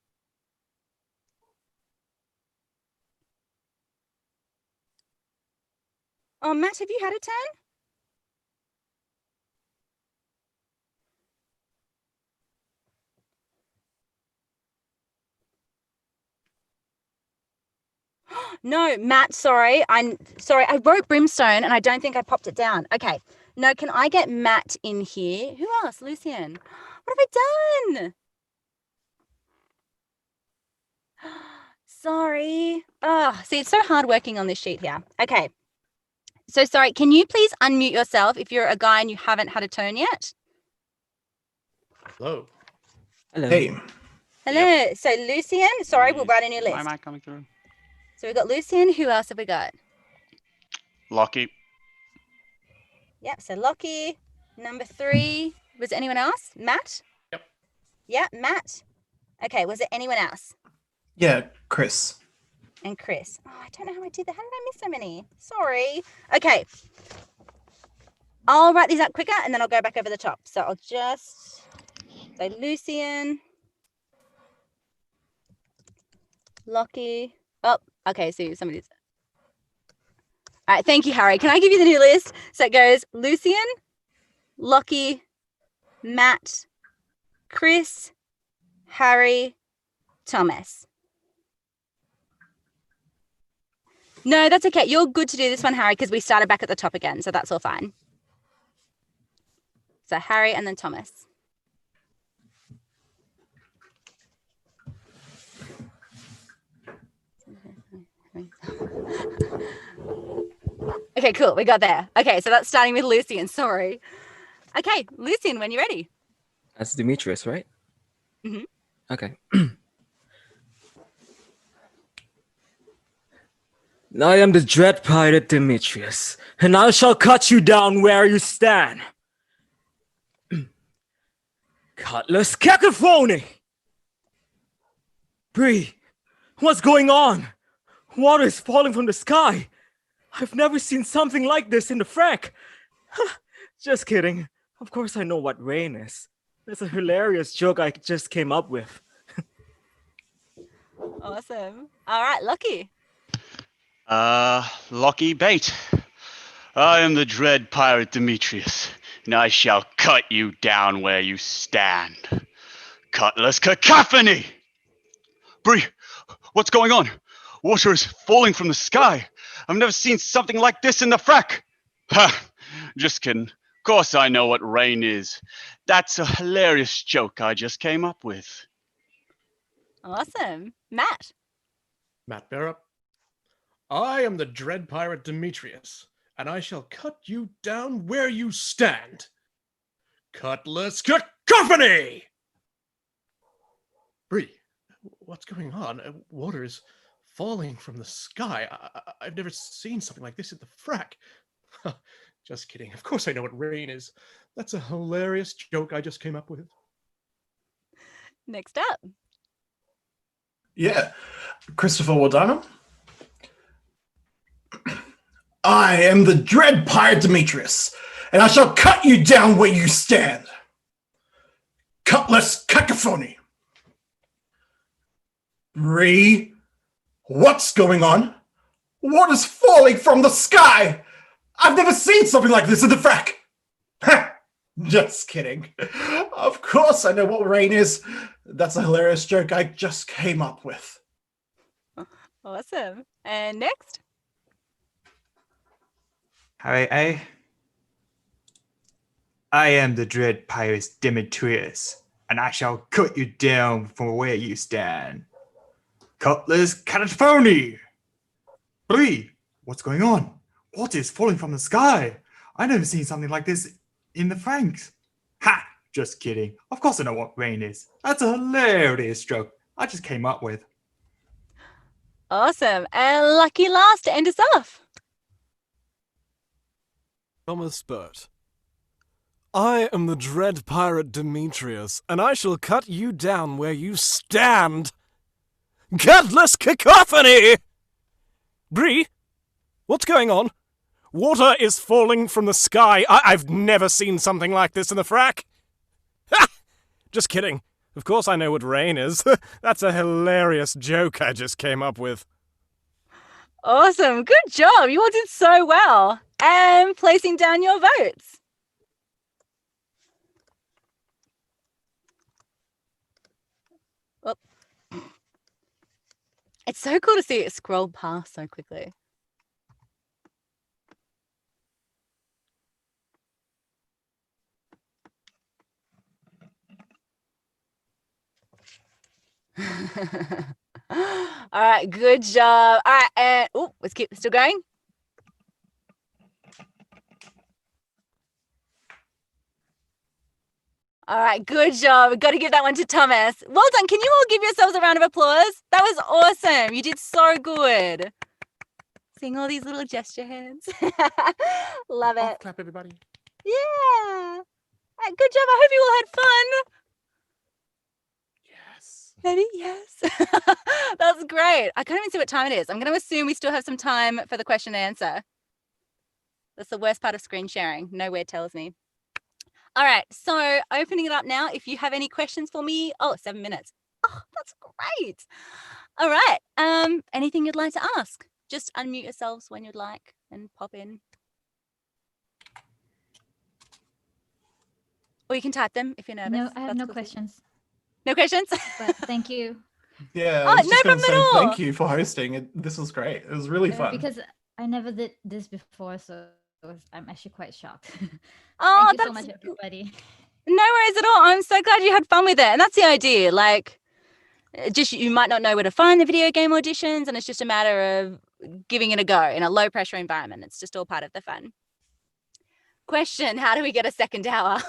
Oh, Matt, have you had a turn? No, Matt, sorry. I'm sorry. I wrote Brimstone and I don't think I popped it down. Okay. No, can I get Matt in here? Who else? Lucian. What have I done? Sorry. Oh, see, it's so hard working on this sheet here. Okay. So sorry, can you please unmute yourself if you're a guy and you haven't had a turn yet? Hello. Hello. Hey. Hello. Yep. So Lucian, sorry, we'll write a new list. My mic coming through. So we've got Lucian. Who else have we got? Lockie. Yep. So Lockie. Number 3. Was it anyone else? Matt? Yep. Yeah, Matt. Okay. Was it anyone else? Yeah, Chris. And Chris. Oh, I don't know how I did that. How did I miss so many? Sorry. Okay. I'll write these out quicker and then I'll go back over the top. So I'll just say Lucian. Lockie. Oh, okay. So somebody's. All right. Thank you, Harry. Can I give you the new list? So it goes Lucian, Lockie, Matt, Chris, Harry, Thomas. No, that's okay. You're good to do this one, Harry, because we started back at the top again. So that's all fine. So Harry and then Thomas. Okay, cool. We got there. Okay, so that's starting with Lucian. Sorry. Okay, Lucian, when you're ready. That's Demetrius, right? Mm-hmm. Okay. I am the dread pirate Demetrius, and I shall cut you down where you stand. Cutlass cacophony! Bree, what's going on? Water is falling from the sky. I've never seen something like this in the frack. Just kidding. Of course I know what rain is. That's a hilarious joke I just came up with. Awesome. All right, Lucky. Lockie Bait. I am the dread pirate Demetrius, and I shall cut you down where you stand. Cutlass cacophony! Bree, what's going on? Water is falling from the sky. I've never seen something like this in the frack. Ha! Just kidding. Of course I know what rain is. That's a hilarious joke I just came up with. Awesome. Matt. Matt Barrup. I am the dread pirate Demetrius, and I shall cut you down where you stand. Cutlass cacophony! What's going on? Water is falling from the sky. I've never seen something like this in the frack. Just kidding. Of course I know what rain is. That's a hilarious joke I just came up with. Next up. Yeah, Christopher Wardano. I am the dread pirate Demetrius, and I shall cut you down where you stand. Cutlass cacophony. Bree, what's going on? Water's falling from the sky. I've never seen something like this in the frack. Ha! Just kidding. Of course I know what rain is. That's a hilarious joke I just came up with. Awesome. And next. Hi, I am the dread pirate Demetrius, and I shall cut you down from where you stand. Cutlass cacophony. Bree, what's going on? Water is falling from the sky. I've never seen something like this in the Franks. Ha! Just kidding. Of course I know what rain is. That's a hilarious joke I just came up with. Awesome. And lucky last to end us off. Thomas Burt. I am the dread pirate Demetrius, and I shall cut you down where you stand. Cutlass cacophony! Bree, what's going on? Water is falling from the sky. I've never seen something like this in the frack. Ha! Just kidding. Of course I know what rain is. That's a hilarious joke I just came up with. Awesome. Good job. You all did so well. And placing down your votes. Well, it's so cool to see it scroll past so quickly. All right, good job. All right, and let's keep still going. All right, good job. We've got to give that one to Thomas. Well done. Can you all give yourselves a round of applause? That was awesome. You did so good. Seeing all these little gesture hands. Love it. Clap, everybody. Yeah. All right, good job. I hope you all had fun. Ready? Yes. That's great. I can't even see what time it is. I'm going to assume we still have some time for the question and answer. That's the worst part of screen sharing. Nowhere tells me. All right. So opening it up now. If you have any questions for me. 7 minutes. Oh, that's great. All right. Anything you'd like to ask? Just unmute yourselves when you'd like and pop in. Or you can type them if you're nervous. No, I have That's no cool. questions. No questions? But thank you. Yeah, Oh, I was no just gonna problem at say all. thank you for hosting. This was great. It was really fun. Because I never did this before, so I'm actually quite shocked. Oh, Thank you so that's much, everybody. No worries at all. I'm so glad you had fun with it. And that's the idea. Like, just you might not know where to find the video game auditions, and it's just a matter of giving it a go in a low pressure environment. It's just all part of the fun. Question: how do we get a second hour?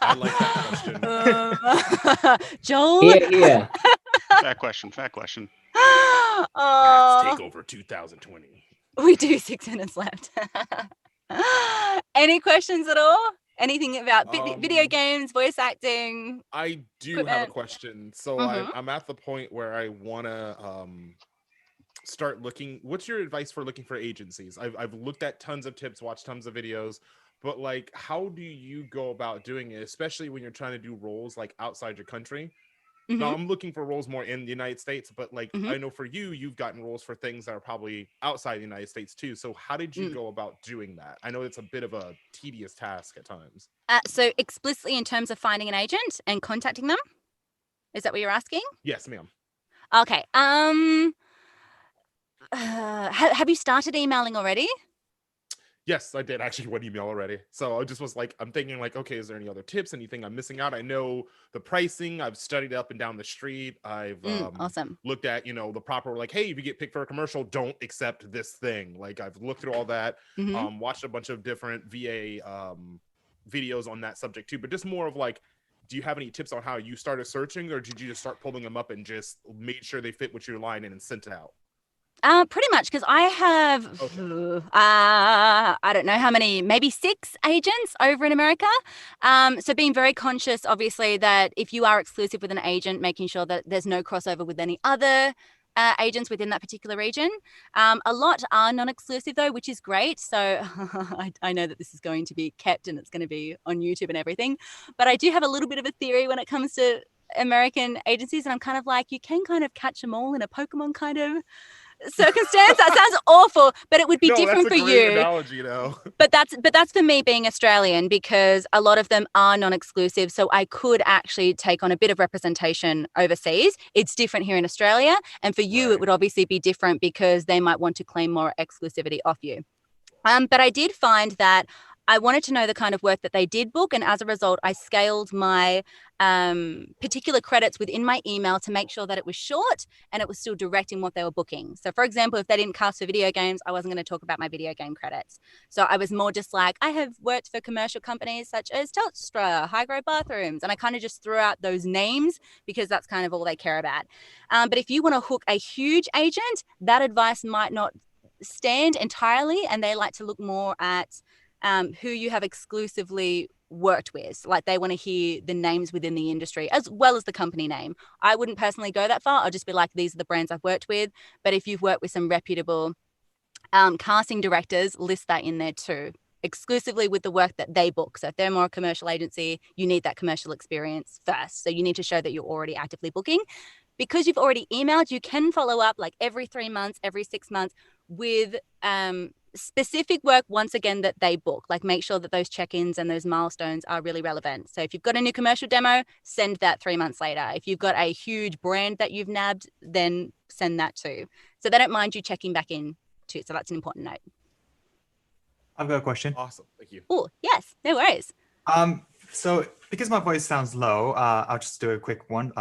I like that question. Joel? Yeah. Fair question. Fair question. Oh, Let's take over 2020. we do 6 minutes left. Any questions at all? Anything about video games, voice acting? I do have a equipment? question. So Mhm. I'm at the point where I want to start looking. What's your advice for looking for agencies? I've looked at tons of tips, watched tons of videos, but like, how do you go about doing it, especially when you're trying to do roles like outside your country? Now Mhm. I'm looking for roles more in the United States, but like Mhm. I know for you've gotten roles for things that are probably outside the United States too. So how did you go about doing that? I know it's a bit of a tedious task at times. So explicitly in terms of finding an agent and contacting them? Is that what you're asking? Yes, ma'am. Okay. Have you started emailing already? Yes, I did actually one email already. So I just was like, I'm thinking like, okay, is there any other tips? Anything I'm missing out? I know the pricing. I've studied up and down the street. I've awesome. looked at, the proper, like, hey, if you get picked for a commercial, don't accept this thing. Like I've looked through all that, Mhm. watched a bunch of different VA videos on that subject too, but just more of like, do you have any tips on how you started searching, or did you just start pulling them up and just made sure they fit what you're line in and sent it out? Pretty much, because I have, I don't know how many, maybe 6 agents over in America. So being very conscious, obviously, that if you are exclusive with an agent, making sure that there's no crossover with any other agents within that particular region. A lot are non-exclusive though, which is great. So I know that this is going to be kept and it's going to be on YouTube and everything. But I do have a little bit of a theory when it comes to American agencies, and I'm kind of like, you can kind of catch them all in a Pokemon kind of circumstance. That sounds awful, but it would be different that's for a great you. analogy, though. But that's for me being Australian, because a lot of them are non-exclusive, so I could actually take on a bit of representation overseas. It's different here in Australia, and for you it would obviously be different because they might want to claim more exclusivity off you. But I did find that I wanted to know the kind of work that they did book, and as a result, I scaled my particular credits within my email to make sure that it was short and it was still directing what they were booking. So, for example, if they didn't cast for video games, I wasn't going to talk about my video game credits. So I was more just like, I have worked for commercial companies such as Telstra, High-Grow Bathrooms, and I kind of just threw out those names because that's kind of all they care about. But if you want to hook a huge agent, that advice might not stand entirely, and they like to look more at who you have exclusively worked with. Like, they want to hear the names within the industry as well as the company name. I wouldn't personally go that far. I'll just be like, these are the brands I've worked with. But if you've worked with some reputable casting directors, list that in there too, exclusively with the work that they book. So if they're more a commercial agency, you need that commercial experience first. So you need to show that you're already actively booking. Because you've already emailed, you can follow up like every 3 months, every 6 months with specific work, once again, that they book. Like, make sure that those check-ins and those milestones are really relevant. So if you've got a new commercial demo, send that 3 months later. If you've got a huge brand that you've nabbed, then send that too. So they don't mind you checking back in too. So that's an important note. I've got a question. Awesome, thank you. Oh, yes, no worries. So because my voice sounds low, I'll just do a quick one.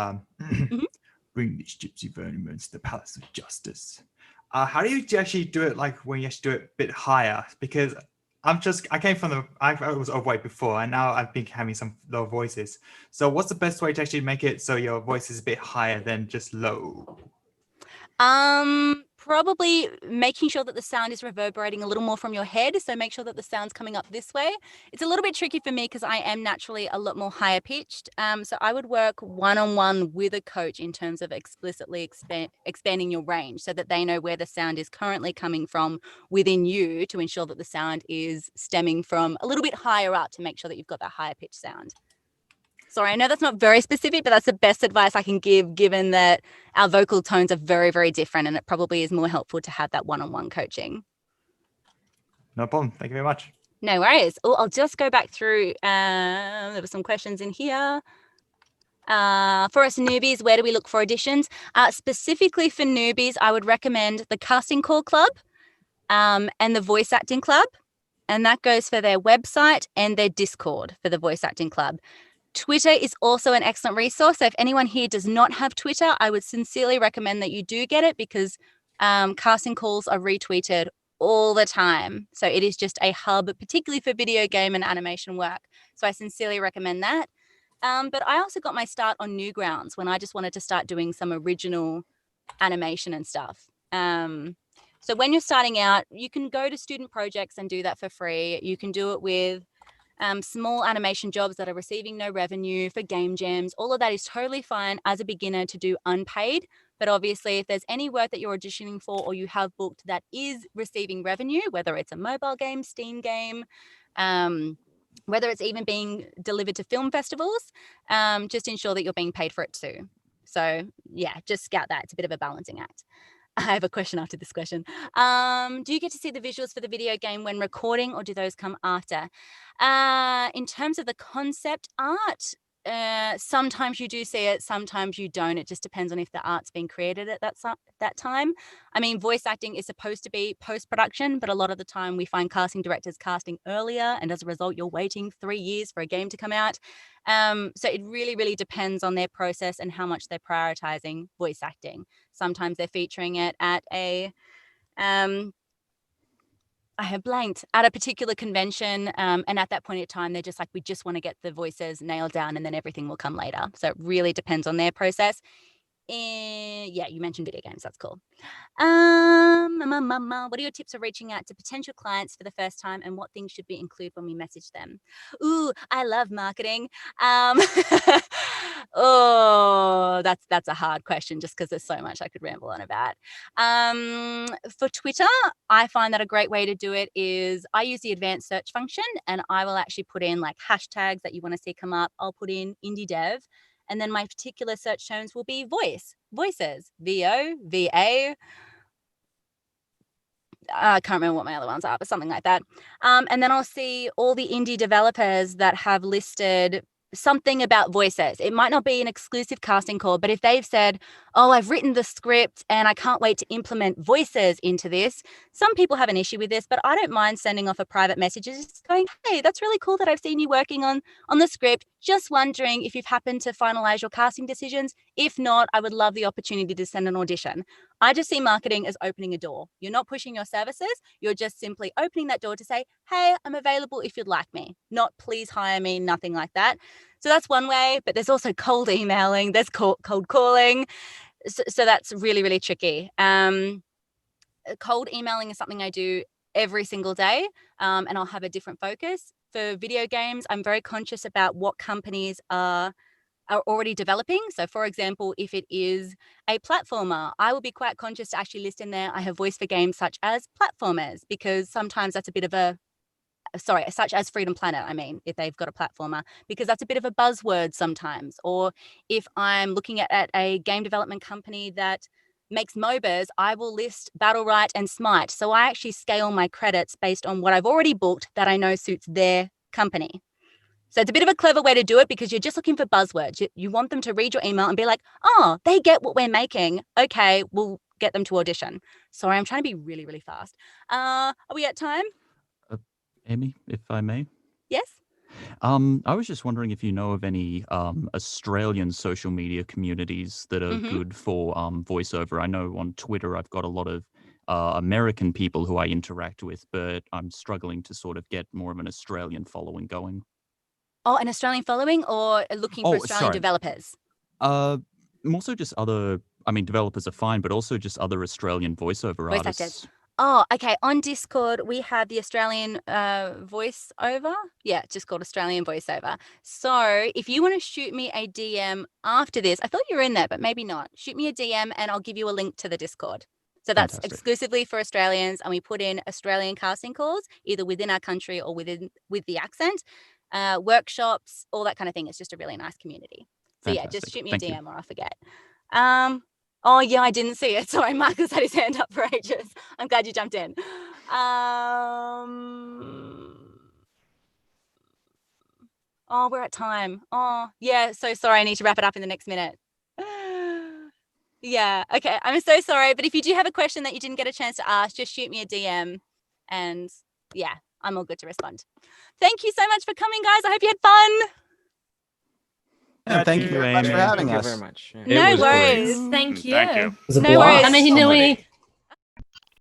Bring these gypsy vermin to the Palace of Justice. How do you actually do it, like when you actually do it a bit higher? Because I was overweight before, and now I've been having some low voices. So what's the best way to actually make it so your voice is a bit higher than just low? Probably making sure that the sound is reverberating a little more from your head. So make sure that the sound's coming up this way. It's a little bit tricky for me because I am naturally a lot more higher pitched. So I would work one-on-one with a coach in terms of explicitly expanding your range so that they know where the sound is currently coming from within you, to ensure that the sound is stemming from a little bit higher up, to make sure that you've got that higher pitched sound. Sorry, I know that's not very specific, but that's the best advice I can give, given that our vocal tones are very, very different, and it probably is more helpful to have that one-on-one coaching. No problem. Thank you very much. No worries. Oh, I'll just go back through. There were some questions in here. For us newbies, where do we look for auditions? Specifically for newbies, I would recommend the Casting Call Club and the Voice Acting Club. And that goes for their website and their Discord for the Voice Acting Club. Twitter is also an excellent resource. So if anyone here does not have Twitter, I would sincerely recommend that you do get it, because casting calls are retweeted all the time. So it is just a hub, particularly for video game and animation work. So I sincerely recommend that. But I also got my start on Newgrounds when I just wanted to start doing some original animation and stuff. So when you're starting out, you can go to student projects and do that for free. You can do it with small animation jobs that are receiving no revenue, for game jams. All of that is totally fine as a beginner to do unpaid. But obviously, if there's any work that you're auditioning for or you have booked that is receiving revenue, whether it's a mobile game, Steam game, whether it's even being delivered to film festivals, just ensure that you're being paid for it too. So yeah, just scout that. It's a bit of a balancing act. I have a question after this question. Do you get to see the visuals for the video game when recording, or do those come after? In terms of the concept art, sometimes you do see it, sometimes you don't. It just depends on if the art's been created at that time. I mean, voice acting is supposed to be post-production, but a lot of the time we find casting directors casting earlier, and as a result, you're waiting 3 years for a game to come out. So it really, really depends on their process and how much they're prioritizing voice acting. Sometimes they're featuring it at a I have blanked at a particular convention. And at that point in time, they're just like, we just want to get the voices nailed down and then everything will come later. So it really depends on their process. Yeah, you mentioned video games. That's cool. What are your tips for reaching out to potential clients for the first time, and what things should we include when we message them? Ooh, I love marketing. Oh, that's a hard question just because there's so much I could ramble on about. For Twitter, I find that a great way to do it is I use the advanced search function, and I will actually put in like hashtags that you want to see come up. I'll put in indie dev. And then my particular search terms will be voices, VO, VA. I can't remember what my other ones are, but something like that. And then I'll see all the indie developers that have listed something about voices. It might not be an exclusive casting call, but if they've said, oh, I've written the script and I can't wait to implement voices into this. Some people have an issue with this, but I don't mind sending off a private message just going, hey, that's really cool that I've seen you working on the script. Just wondering if you've happened to finalize your casting decisions. If not, I would love the opportunity to send an audition. I just see marketing as opening a door. You're not pushing your services. You're just simply opening that door to say, hey, I'm available if you'd like me. Not please hire me, nothing like that. So that's one way, but there's also cold emailing, there's cold calling. So that's really, really tricky. Cold emailing is something I do every single day, and I'll have a different focus. For video games, I'm very conscious about what companies are already developing. So for example, if it is a platformer, I will be quite conscious to actually list in there, I have voice for games such as platformers, because sometimes that's a bit of such as Freedom Planet, I mean, if they've got a platformer, because that's a bit of a buzzword sometimes. Or if I'm looking at a game development company that makes MOBAs, I will list Battleright and Smite. So I actually scale my credits based on what I've already booked that I know suits their company. So it's a bit of a clever way to do it because you're just looking for buzzwords. You want them to read your email and be like, oh, they get what we're making. Okay, we'll get them to audition. Sorry, I'm trying to be really, really fast. Are we at time? Aimee, if I may. Yes? I was just wondering if you know of any Australian social media communities that are good for voiceover. I know on Twitter I've got a lot of American people who I interact with, but I'm struggling to sort of get more of an Australian following going. Oh, an Australian following or looking for Australian developers? More so just other, I mean, developers are fine, but also just other Australian voiceover Voice artists. actors. Oh, okay. On Discord, we have the Australian voiceover. Yeah, it's just called Australian voiceover. So if you want to shoot me a DM after this, I thought you were in there, but maybe not. Shoot me a DM and I'll give you a link to the Discord. So that's Fantastic. exclusively for Australians, and we put in Australian casting calls, either within our country or with the accent, workshops, all that kind of thing. It's just a really nice community. So yeah, just shoot me a DM or I'll forget. Oh yeah, I didn't see it. Sorry, Marcus had his hand up for ages. I'm glad you jumped in. Oh, we're at time. Oh yeah, so sorry. I need to wrap it up in the next minute. Yeah, okay. I'm so sorry, but if you do have a question that you didn't get a chance to ask, just shoot me a DM, and yeah, I'm all good to respond. Thank you so much for coming, guys. I hope you had fun. Yeah, thank you very much for having us. Very much. No worries. Thank you. Thank you. It was a No blast. worries. And then,